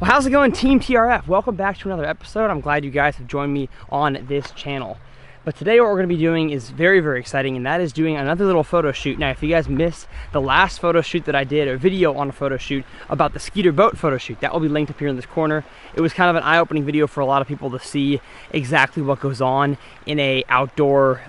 Well, how's it going, Team TRF? Welcome back to another episode. I'm glad you guys have joined me on this channel. But today what we're going to be doing is very, very exciting, and that is doing another little photo shoot. Now, if you guys missed the last photo shoot that I did, a video on a photo shoot about the Skeeter boat photo shoot, that will be linked up here in this corner. It was kind of an eye-opening video for a lot of people to see exactly what goes on in a outdoor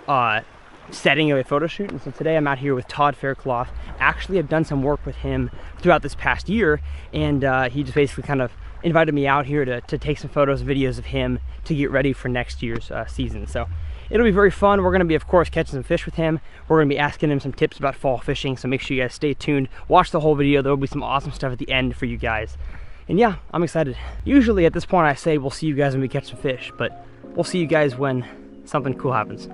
setting of a photo shoot. And so today I'm out here with Todd Faircloth. Actually, I've done some work with him throughout this past year, and he just basically kind of invited me out here to take some photos and videos of him to get ready for next year's season. So it'll be very fun. We're going to be, of course, catching some fish with him. We're going to be asking him some tips about fall fishing, so make sure you guys stay tuned. Watch the whole video. There will be some awesome stuff at the end for you guys. And yeah, I'm excited. Usually at this point I say we'll see you guys when we catch some fish, but we'll see you guys when something cool happens.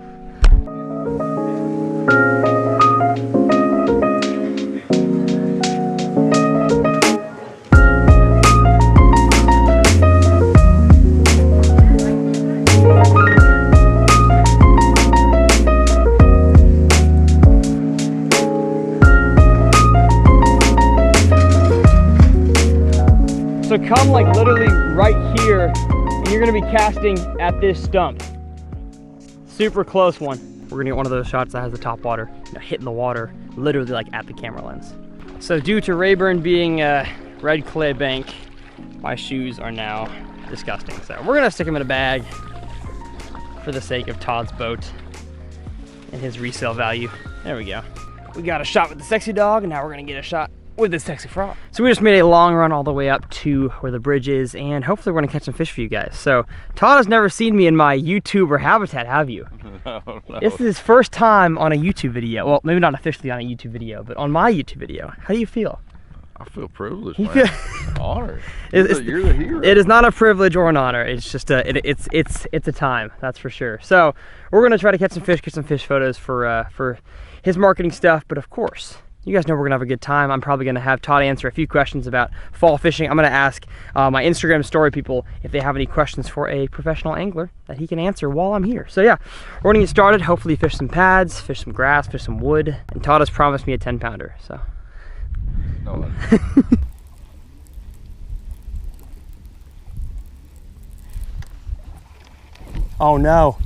So come like literally right here, and you're gonna be casting at this stump. Super close one. We're gonna get one of those shots that has the top water, you know, hitting the water, literally like at the camera lens. So due to Rayburn being a red clay bank, my shoes are now disgusting. So we're gonna stick them in a bag for the sake of Todd's boat and his resale value. There we go. We got a shot with the sexy dog, and now we're gonna get a shot with this sexy frog. So we just made a long run all the way up to where the bridge is, and hopefully we're gonna catch some fish for you guys. So Todd has never seen me in my YouTuber habitat, have you? No. This is his first time on a YouTube video. Well, maybe not officially on a YouTube video, but on my YouTube video. How do you feel? I feel privileged, man. Honored. You're the hero. It is not a privilege or an honor. It's just it's a time, that's for sure. So we're gonna try to catch some fish, get some fish photos for his marketing stuff. But of course, you guys know we're gonna have a good time. I'm probably gonna have Todd answer a few questions about fall fishing. I'm gonna ask my Instagram story people if they have any questions for a professional angler that he can answer while I'm here. So yeah, we're gonna get started. Hopefully fish some pads, fish some grass, fish some wood. And Todd has promised me a 10-pounder, so. No. Oh no.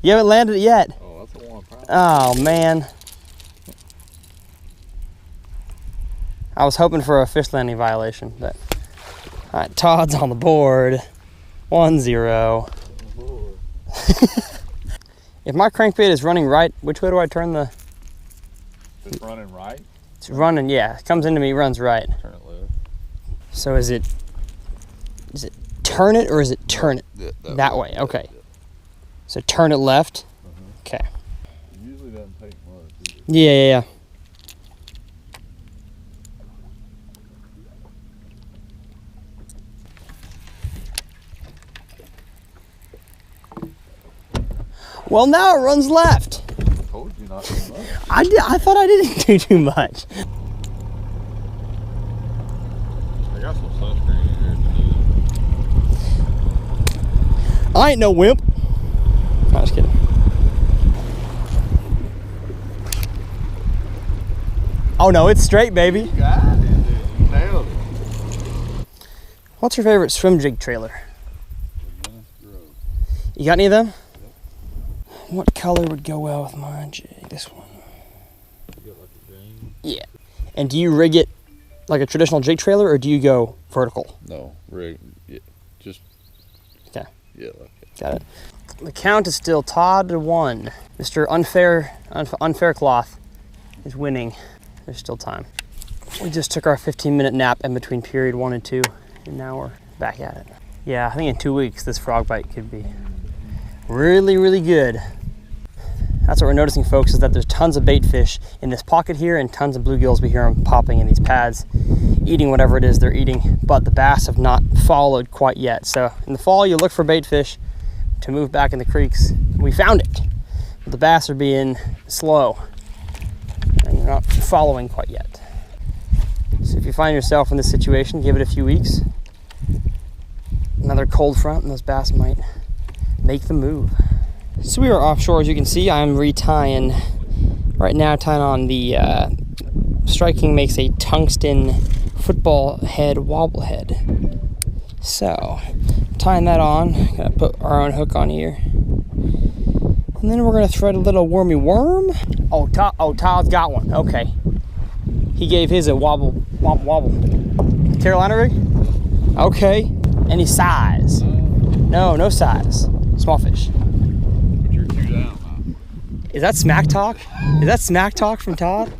You haven't landed it yet. Oh man. I was hoping for a fish landing violation, but all right, Todd's on the board. 1-0. If my crankbait is running right, which way do I turn the? It's running right? It's running, yeah. It comes into me, runs right. Turn it left. So is it turn it or is it turn it? That way, okay. So turn it left. Okay. It usually doesn't take much, does it? Yeah. Well, now it runs left. I told you not too much. I thought I didn't do too much. I got some sunscreen in here if you need it. I ain't no wimp. No, just kidding. Oh no, it's straight, baby. You got it, dude. You nailed it. What's your favorite swim jig trailer? You got any of them? Yep. What color would go well with my jig? This one. You got like a green? Yeah. And do you rig it like a traditional jig trailer, or do you go vertical? No, rig. Yeah, just. Okay. Yeah, like it. Got it. The count is still Todd 1. Mr. Unfair Cloth is winning. There's still time. We just took our 15-minute nap in between period 1 and 2, and now we're back at it. Yeah, I think in 2 weeks this frog bite could be really, really good. That's what we're noticing, folks, is that there's tons of bait fish in this pocket here and tons of bluegills. We hear them popping in these pads, eating whatever it is they're eating, but the bass have not followed quite yet. So in the fall, you look for bait fish to move back in the creeks. We found it, but the bass are being slow and they're not following quite yet. So if you find yourself in this situation, give it a few weeks. Another cold front and those bass might make the move. So we are offshore, as you can see. I'm retying right now, tying on the striking makes a tungsten football head wobble head. So, tying that on, gonna put our own hook on here. And then we're gonna thread a little wormy worm. Oh, Todd's got one, okay. He gave his a wobble. Carolina rig? Okay, any size? No size, small fish. But you're 2 down now. Is that smack talk? Is that smack talk from Todd?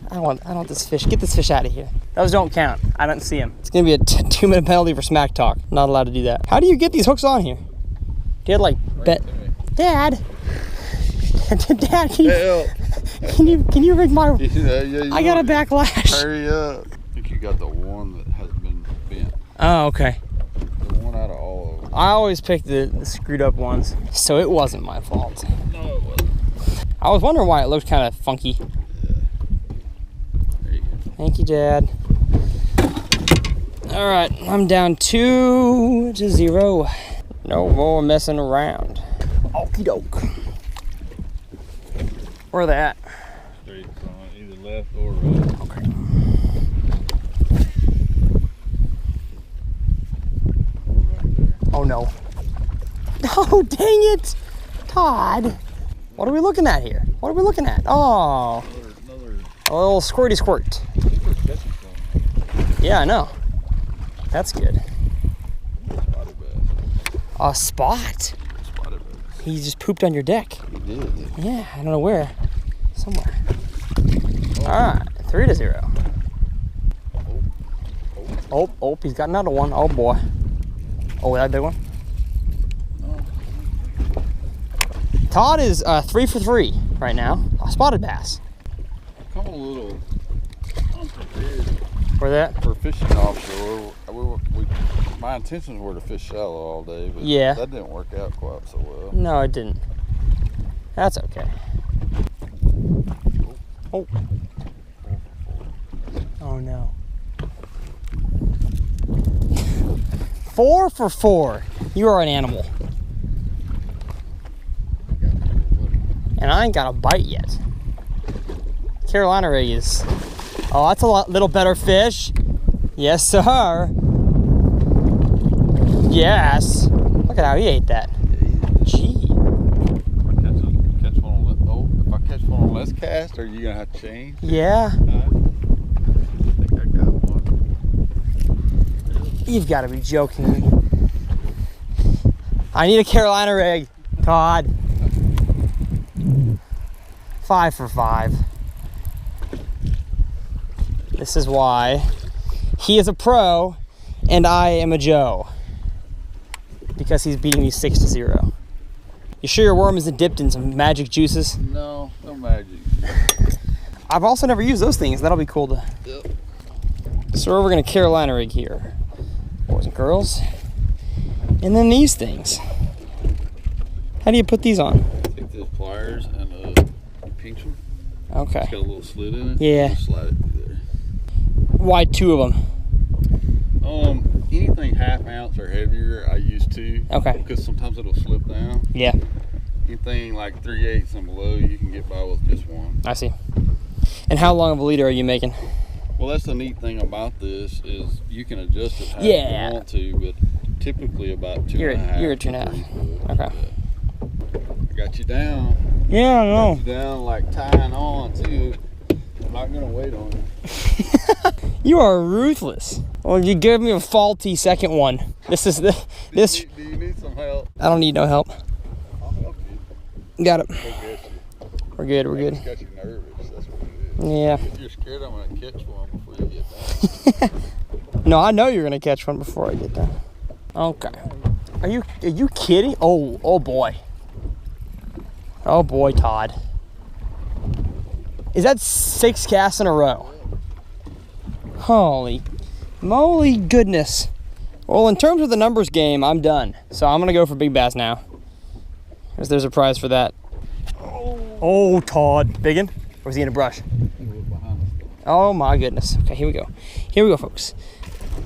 I don't want this fish. Get this fish out of here. Those don't count. I don't see him. It's gonna be a 2-minute penalty for smack talk. Not allowed to do that. How do you get these hooks on here? Dad, like, Dad, can you rig my? Yeah, I got a backlash. Hurry up! I think you got the one that has been bent. Oh, okay. The one out of all of them. I always pick the screwed up ones, so it wasn't my fault. No, it wasn't. I was wondering why it looked kind of funky. There you go. Thank you, Dad. All right, I'm down 2-0. No more messing around. Okie doke. Where are they at? Straight on either left or right. Okay. Right there. Oh no. Oh, dang it. Todd. What are we looking at here? What are we looking at? Oh. Another A little squirty squirt. Yeah, I know. That's good. spotted bass. A spot? Spotted bass. He just pooped on your deck. He did. Yeah, I don't know where. Somewhere. All right, 3-0. Oh, he's got another one. Oh boy. Oh, that big one? Todd is 3 for 3 right now. A spotted bass. Come a little unprepared Where that? for fishing offshore. My intentions were to fish shallow all day, but Yeah. that didn't work out quite so well. No, it didn't. That's okay. Oh. Oh no. 4 for 4. You are an animal. And I ain't got a bite yet. Carolina rig is. Oh, that's a little better fish. Yes, sir. Yes. Look at how he ate that. Gee. Catch one on if I catch one on less cast, are you gonna have to change? Yeah. I think I got one. You've got to be joking me. I need a Carolina rig, Todd. 5 for 5. This is why he is a pro and I am a Joe. Because he's beating me 6-0. You sure your worm isn't dipped in some magic juices? No magic. I've also never used those things. That'll be cool to. Yep. So we're gonna Carolina rig here, boys and girls. And then these things. How do you put these on? Take those pliers and pinch them. Okay. It's got a little slit in it. Yeah. Just slide it through there. Why 2 of them? Anything half ounce or heavier, I use 2. Okay. Because sometimes it'll slip down. Yeah, Anything like 3/8 and below, you can get by with just one. I see. And how long of a leader are you making? Well, that's the neat thing about this is you can adjust it how Yeah. you want to, but typically about 2 You're and a half. at 2.5. Okay. I got you down. Yeah, I know. Got you down like tying on too. I'm not gonna wait on you. You are ruthless. Well, you gave me a faulty second one. This is the this. Do you need some help? I don't need no help. I'll help you. Got it. Go get you. We're good. We're I good. just got you nervous. That's what it is. Yeah. If you're scared, I'm gonna catch one before you get down. No, I know you're gonna catch one before I get done. Okay. Are you kidding? Oh boy. Oh boy, Todd. Is that 6 casts in a row? Holy moly goodness. Well, in terms of the numbers game, I'm done. So I'm gonna go for big bass now. Because there's a prize for that. Oh, Todd. Biggin? Or is he in a brush? Oh my goodness. Okay, here we go. Here we go, folks.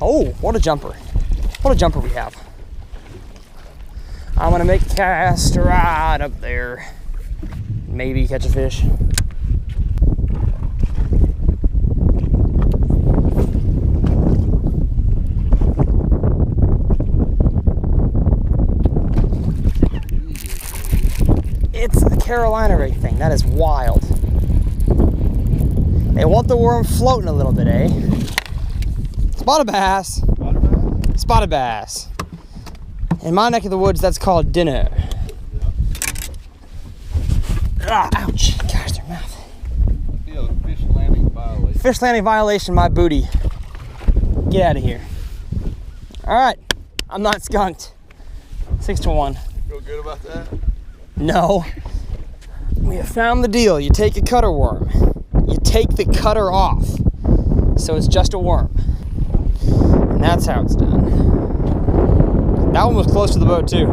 Oh, what a jumper. What a jumper we have. I'm gonna make a cast right up there. Maybe catch a fish. Carolina rig thing. That is wild. They want the worm floating a little bit, eh? Spotted bass. Spotted bass? Spotted bass. In my neck of the woods, that's called dinner. Ah, ouch. Gosh, their mouth. Yeah, fish landing violation. Fish landing violation, my booty. Get out of here. All right, I'm not skunked. 6-1. Feel good about that? No. We have found the deal. You take a cutter worm. You take the cutter off. So it's just a worm. And that's how it's done. That one was close to the boat too.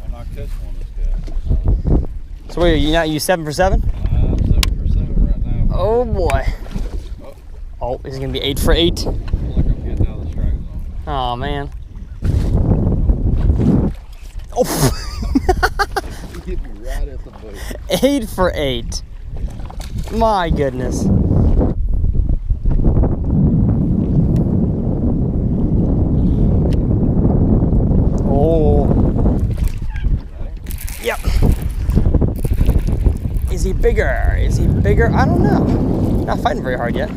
I'm not catching one this guy. So wait, you not use 7 for 7? 7 for 7 right now. Oh boy. Oh, is it gonna be 8 for 8? I feel like I'm getting out of the strike zone. Oh man. Oh. He hit me right at the boat. 8 for 8. My goodness. Oh. Yep. Is he bigger? Is he bigger? I don't know. Not fighting very hard yet.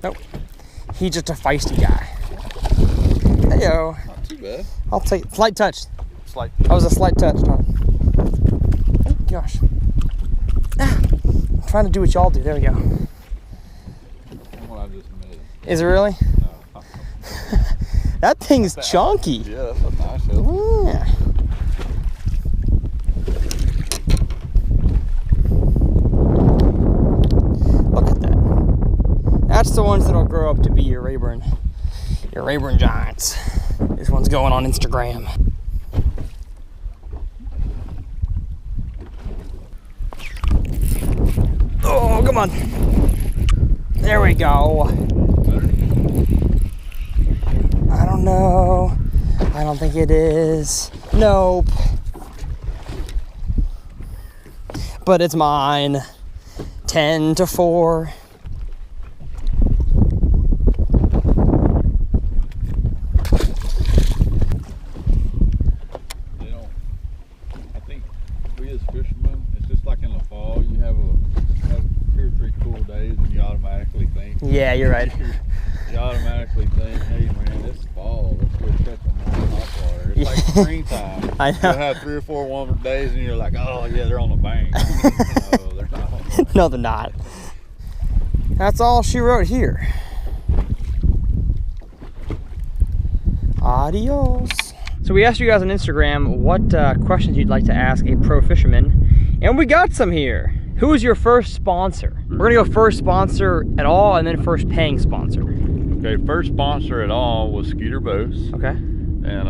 Nope. He's just a feisty guy. Heyo. Not too bad. I'll take slight touch. Slight. That was a slight touch, Todd. Oh, gosh. Ah, I'm trying to do what y'all do. There we go. What I just made. Is it really? No. That thing's chunky. Yeah, that's a nice hill. Yeah. Look at that. That's the ones that'll grow up to be your Rayburn giants. This one's going on Instagram. Oh, come on. There we go. I don't know. I don't think it is. Nope. But it's mine. 10-4. I think we as fishermen, it's just like in the fall, you have 2 or 3 cool days and you automatically think. Yeah, you're right. You automatically think, hey man, it's fall, let's go catch them on the hot water. It's like springtime. I know. You'll have 3 or 4 warmer days and you're like, oh yeah, they're on the bank. No, they're not on the bank. No, they're not. That's all she wrote here. Adios. So we asked you guys on Instagram what questions you'd like to ask a pro fisherman, and we got some here. Who was your first sponsor? We're gonna go first sponsor at all, and then first paying sponsor. Okay, first sponsor at all was Skeeter Boats. Okay. And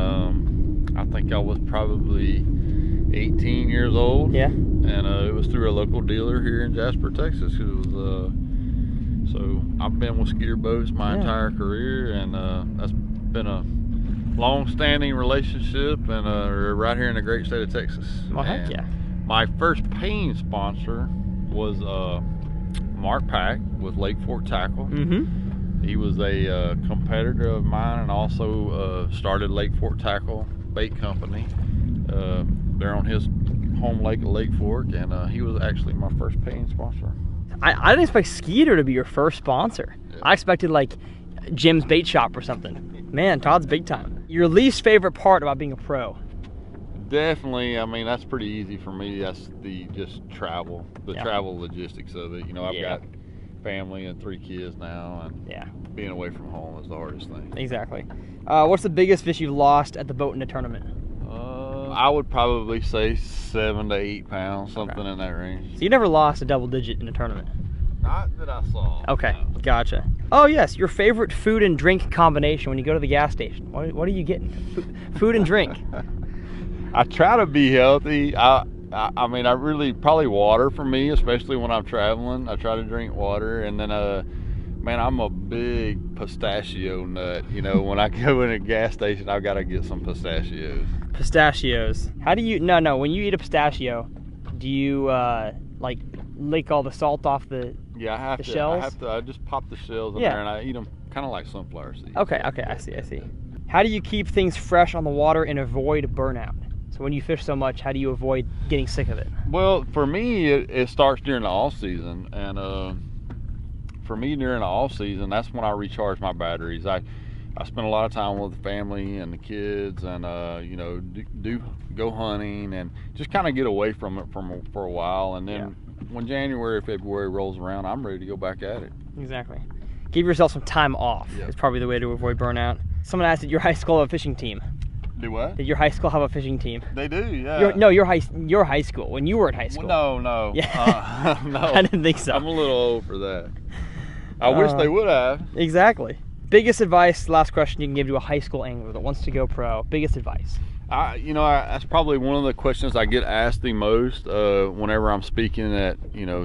I think I was probably 18 years old. Yeah. And it was through a local dealer here in Jasper, Texas. It was so I've been with Skeeter Boats my entire career, and that's been a long-standing relationship, and right here in the great state of Texas. Well, heck yeah. My first paying sponsor was Mark Pack with Lake Fork Tackle. Mm-hmm. He was a competitor of mine, and also started Lake Fork Tackle Bait Company. They're on his home lake at Lake Fork, and he was actually my first paying sponsor. I didn't expect Skeeter to be your first sponsor. Yeah. I expected like Jim's Bait Shop or something. Man, Todd's big time. Your least favorite part about being a pro? Definitely, I mean, that's pretty easy for me. That's the travel logistics of it. You know, I've got family and 3 kids now, and being away from home is the hardest thing. Exactly. What's the biggest fish you've lost at the boat in a tournament? I would probably say 7 to 8 pounds, something in that range. So you never lost a double digit in a tournament? Not that I saw. Okay, no. Gotcha. Oh yes, your favorite food and drink combination when you go to the gas station. What are you getting? Food and drink. I try to be healthy. I mean, I really, probably water for me, especially when I'm traveling. I try to drink water, and then man, I'm a big pistachio nut. You know, when I go in a gas station, I've got to get some pistachios. Pistachios. How do you? No. When you eat a pistachio, do you like lick all the salt off the? Yeah, I have the to. shells? I just pop the shells in there, and I eat them kind of like sunflower seeds. Okay. I see. How do you keep things fresh on the water and avoid burnout? So when you fish so much, how do you avoid getting sick of it? Well, for me, it starts during the off season, and for me during the off season, that's when I recharge my batteries. I spend a lot of time with the family and the kids, and you know, do go hunting and just kind of get away from it for a while, and then when January, February rolls around, I'm ready to go back at it. Exactly. Give yourself some time off. Is probably the way to avoid burnout. Someone asked, did your high school have a fishing team? Do what? Did your high school have a fishing team? They do, yeah. Your high school, when you were in high school. Well, no. Yeah. No. I didn't think so. I'm a little old for that. I wish they would have. Exactly. Biggest advice, last question you can give to a high school angler that wants to go pro. Biggest advice. That's probably one of the questions I get asked the most whenever I'm speaking at,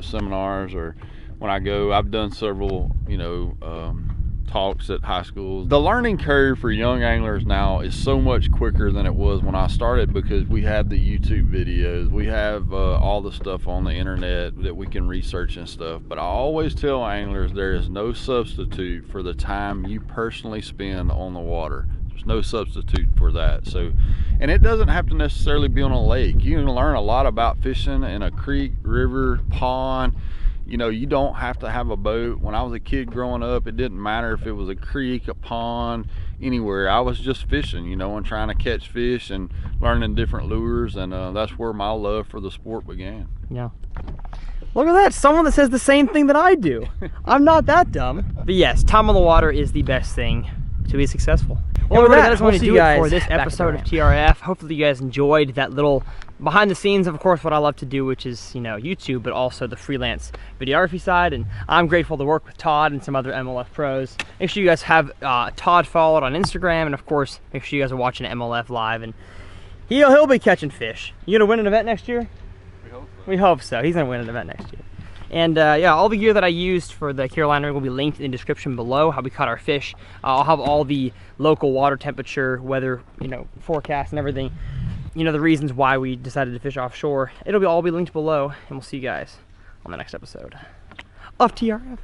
seminars, or when I go. I've done several, talks at high schools. The learning curve for young anglers now is so much quicker than it was when I started, because we have the YouTube videos, we have all the stuff on the internet that we can research and stuff. But I always tell anglers there is no substitute for the time you personally spend on the water. There's no substitute for that. So, and it doesn't have to necessarily be on a lake. You can learn a lot about fishing in a creek, river, pond. You don't have to have a boat. When I was a kid growing up, it didn't matter if it was a creek, a pond, anywhere. I was just fishing, and trying to catch fish and learning different lures, and that's where my love for the sport began. Yeah. Look at that, someone that says the same thing that I do. I'm not that dumb. But yes, time on the water is the best thing to be successful. Well, that is what we do for this episode of TRF. Hopefully you guys enjoyed that little behind the scenes, of course, what I love to do, which is, YouTube, but also the freelance videography side. And I'm grateful to work with Todd and some other MLF pros. Make sure you guys have Todd followed on Instagram, and of course, make sure you guys are watching MLF live, and he'll be catching fish. You gonna win an event next year? We hope so. We hope so. He's gonna win an event next year. And yeah, all the gear that I used for the Carolina rig will be linked in the description below, how we caught our fish. I'll have all the local water temperature, weather, forecast and everything. The reasons why we decided to fish offshore. It'll all be linked below, and we'll see you guys on the next episode of TRF.